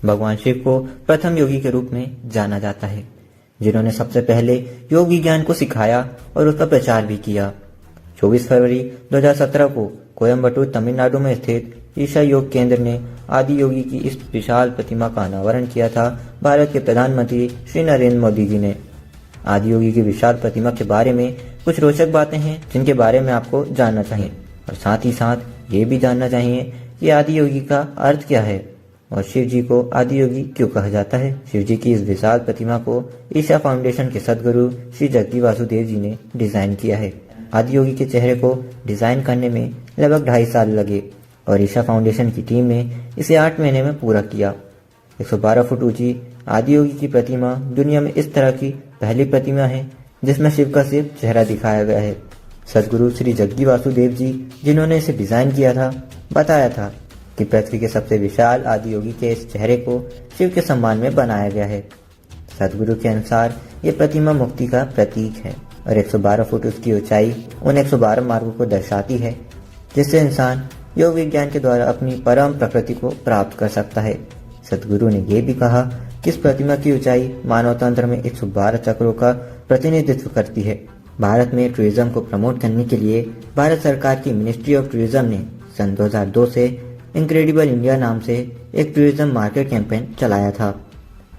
भगवान शिव को प्रथम योगी के रूप में जाना जाता है, जिन्होंने सबसे पहले योग विज्ञान को सिखाया और उसका प्रचार भी किया। 24 फरवरी 2017 को कोयम्बटूर तमिलनाडु में स्थित ईशा योग केंद्र ने आदि योगी की इस विशाल प्रतिमा का अनावरण किया था। भारत के प्रधानमंत्री श्री नरेंद्र मोदी जी ने आदि योगी की विशाल प्रतिमा के बारे में कुछ रोचक बातें हैं जिनके बारे में आपको जानना चाहिए, और साथ ही साथ ये भी जानना चाहिए कि आदि योगी का अर्थ क्या है और शिव जी को आदि योगी क्यों कहा जाता है। शिव जी की इस विशाल प्रतिमा को ईशा फाउंडेशन के सदगुरु श्री जग्गी वासुदेव जी ने डिजाइन किया है। आदि योगी के चेहरे को डिजाइन करने में लगभग 2.5 साल लगे और ईशा फाउंडेशन की टीम ने इसे 8 महीने में पूरा किया। 112 फुट ऊंची आदि योगी की प्रतिमा दुनिया में इस तरह की पहली प्रतिमा है जिसमें शिव का सिर्फ चेहरा दिखाया गया है। सदगुरु श्री जग्गी वासुदेव जी, जिन्होंने इसे डिजाइन किया था, बताया था कि पृथ्वी के सबसे विशाल आदि योगी के इस चेहरे को शिव के सम्मान में बनाया गया है। सदगुरु के अनुसार ये प्रतिमा मुक्ति का प्रतीक है और 112 फुट उसकी ऊंचाई उन 112 मार्गों को दर्शाती है जिससे इंसान योग विज्ञान के द्वारा अपनी परम प्रकृति को प्राप्त कर सकता है। सदगुरु ने यह भी कहा कि इस प्रतिमा की ऊंचाई मानव तंत्र में 112 चक्रों का प्रतिनिधित्व करती है। भारत में टूरिज्म को प्रमोट करने के लिए भारत सरकार की मिनिस्ट्री ऑफ टूरिज्म ने सन 2002 से इनक्रेडिबल इंडिया नाम से एक टूरिज्म मार्केट कैंपेन चलाया था।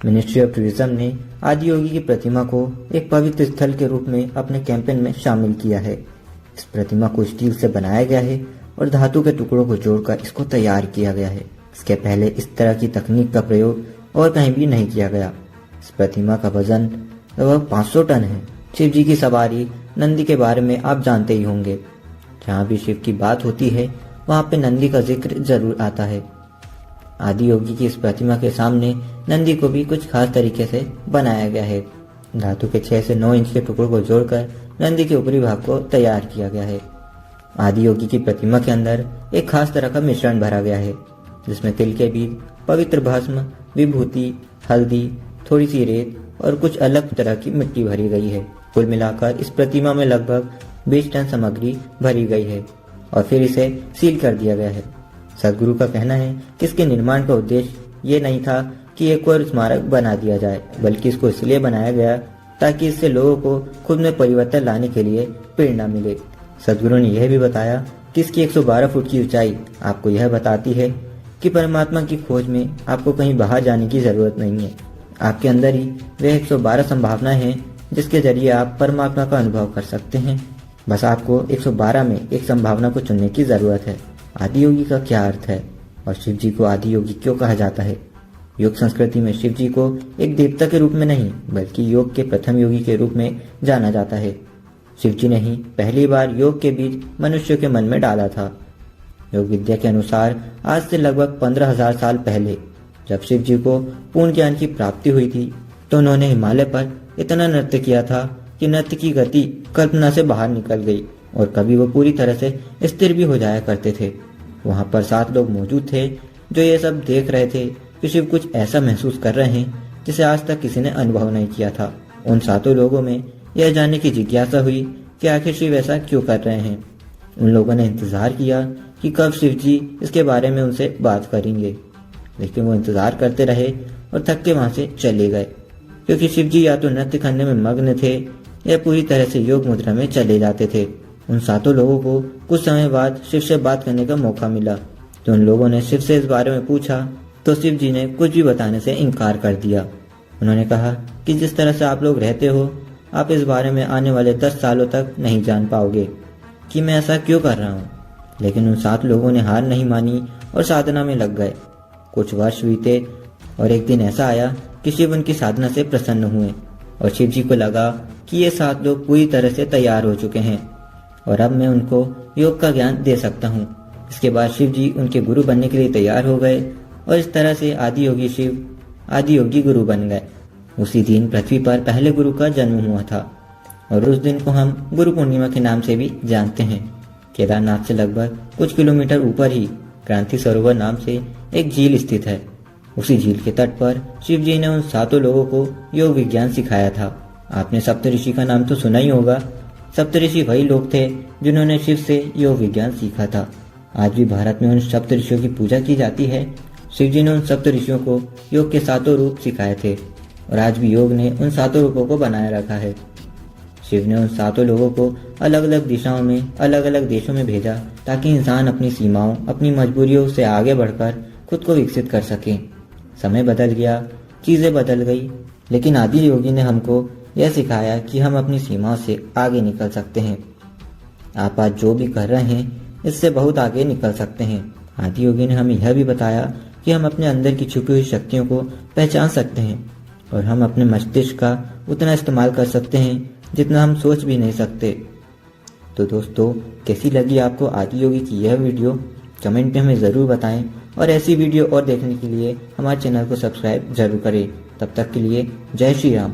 मिनिस्ट्री ऑफ टूरिज्म ने आदि योगी की प्रतिमा को एक पवित्र स्थल के रूप में अपने कैंपेन में शामिल किया है। इस प्रतिमा को स्टील से बनाया गया है और धातु के टुकड़ों को जोड़कर इसको तैयार किया गया है। इसके पहले इस तरह की तकनीक का प्रयोग और कहीं भी नहीं किया गया। इस प्रतिमा का वजन लगभग 500 टन है। शिव जी की सवारी नंदी के बारे में आप जानते ही होंगे। जहाँ भी शिव की बात होती है वहाँ पे नंदी का जिक्र जरूर आता है। आदि योगी की इस प्रतिमा के सामने नंदी को भी कुछ खास तरीके से बनाया गया है। धातु के 6 से 9 इंच के टुकड़ों को जोड़कर नंदी के ऊपरी भाग को तैयार किया गया है। आदि योगी की प्रतिमा के अंदर एक खास तरह का मिश्रण भरा गया है जिसमें तिल के बीज, पवित्र भस्म, विभूति, हल्दी, थोड़ी सी रेत और कुछ अलग तरह की मिट्टी भरी गई है। कुल मिलाकर इस प्रतिमा में लगभग 20 टन सामग्री भरी गई है और फिर इसे सील कर दिया गया है। सदगुरु का कहना है कि इसके निर्माण का उद्देश्य ये नहीं था कि एक और स्मारक बना दिया जाए, बल्कि इसको इसलिए बनाया गया ताकि इससे लोगों को खुद में परिवर्तन लाने के लिए प्रेरणा मिले। सदगुरु ने यह भी बताया कि इसकी 112 फुट की ऊंचाई आपको यह बताती है कि परमात्मा की खोज में आपको कहीं बाहर जाने की जरूरत नहीं है। आपके अंदर ही वह 112 संभावनाएं हैं जिसके जरिए आप परमात्मा का अनुभव कर सकते हैं। बस आपको 112 में एक संभावना को चुनने की जरूरत है। आदि योगी का क्या अर्थ है और शिव जी को आदि योगी क्यों कहा जाता है? योग संस्कृति में शिव जी को एक देवता के रूप में नहीं बल्कि योग के प्रथम योगी के रूप में जाना जाता है। शिव जी ने ही पहली बार योग के बीज मनुष्य के मन में डाला था। योग विद्या के अनुसार आज से लगभग 15,000 साल पहले जब शिव जी को पूर्ण ज्ञान की प्राप्ति हुई थी तो उन्होंने हिमालय पर इतना नृत्य किया था कि नृत्य की गति कल्पना से बाहर निकल गई और कभी वो पूरी तरह से स्थिर भी हो जाया करते थे। वहां पर 7 लोग मौजूद थे जो ये सब देख रहे थे कि शिव कुछ ऐसा महसूस कर रहे हैं जिसे आज तक किसी ने अनुभव नहीं किया था। उन 7 लोगों में यह जानने की जिज्ञासा हुई कि आखिर शिव ऐसा क्यों कर रहे हैं। उन लोगों ने इंतजार किया कि कब शिव जी इसके बारे में उनसे बात करेंगे, लेकिन वो इंतजार करते रहे और थक के वहां से चले गए क्योंकि शिव जी या तो नृत्य करने में मग्न थे या पूरी तरह से योग मुद्रा में चले जाते थे। उन 7 लोगों को कुछ समय बाद शिव से बात करने का मौका मिला तो उन लोगों ने शिव से इस बारे में पूछा तो शिव जी ने कुछ भी बताने से इनकार कर दिया। उन्होंने कहा कि जिस तरह से आप लोग रहते हो आप इस बारे में आने वाले 10 सालों तक नहीं जान पाओगे कि मैं ऐसा क्यों कर रहा हूँ। लेकिन उन 7 लोगों ने हार नहीं मानी और साधना में लग गए। कुछ वर्ष बीते और एक दिन ऐसा आया कि शिव उनकी साधना से प्रसन्न हुए और शिव जी को लगा कि ये 7 लोग पूरी तरह से तैयार हो चुके हैं और अब मैं उनको योग का ज्ञान दे सकता हूँ। इसके बाद शिव जी उनके गुरु बनने के लिए तैयार हो गए और इस तरह से आदि योगी शिव आदि योगी गुरु बन गए। उसी दिन पृथ्वी पर पहले गुरु का जन्म हुआ था और उस दिन को हम गुरु पूर्णिमा के नाम से भी जानते हैं। केदारनाथ से लगभग कुछ किलोमीटर ऊपर ही क्रांति सरोवर नाम से एक झील स्थित है। उसी झील के तट पर शिव जी ने उन 7 लोगों को योग विज्ञान सिखाया था। आपने सप्तऋषि का नाम तो सुना ही होगा। सप्तऋषि वही लोग थे जिन्होंने शिव से योग विज्ञान सीखा था। आज भी भारत में उन सप्तऋषियों की पूजा की जाती है शिव जी ने उन सप्त ऋषियों को योग के सातों रूप सिखाए थे और आज भी योग ने उन सातों रूपों को बनाए रखा है। शिव ने उन सातों लोगों को अलग अलग दिशाओं में, अलग अलग देशों में भेजा ताकि इंसान अपनी सीमाओं, अपनी मजबूरियों से आगे बढ़कर खुद को विकसित कर सके। समय बदल गया, चीजें बदल गई, लेकिन आदि योगी ने हमको यह सिखाया कि हम अपनी सीमाओं से आगे निकल सकते हैं। आप आज जो भी कर रहे हैं इससे बहुत आगे निकल सकते हैं। आदि योगी ने हमें यह भी बताया कि हम अपने अंदर की छुपी हुई शक्तियों को पहचान सकते हैं और हम अपने मस्तिष्क का उतना इस्तेमाल कर सकते हैं जितना हम सोच भी नहीं सकते। तो दोस्तों, कैसी लगी आपको आदि योगी की यह वीडियो? कमेंट में हमें ज़रूर बताएं और ऐसी वीडियो और देखने के लिए हमारे चैनल को सब्सक्राइब जरूर करें। तब तक के लिए जय श्री राम।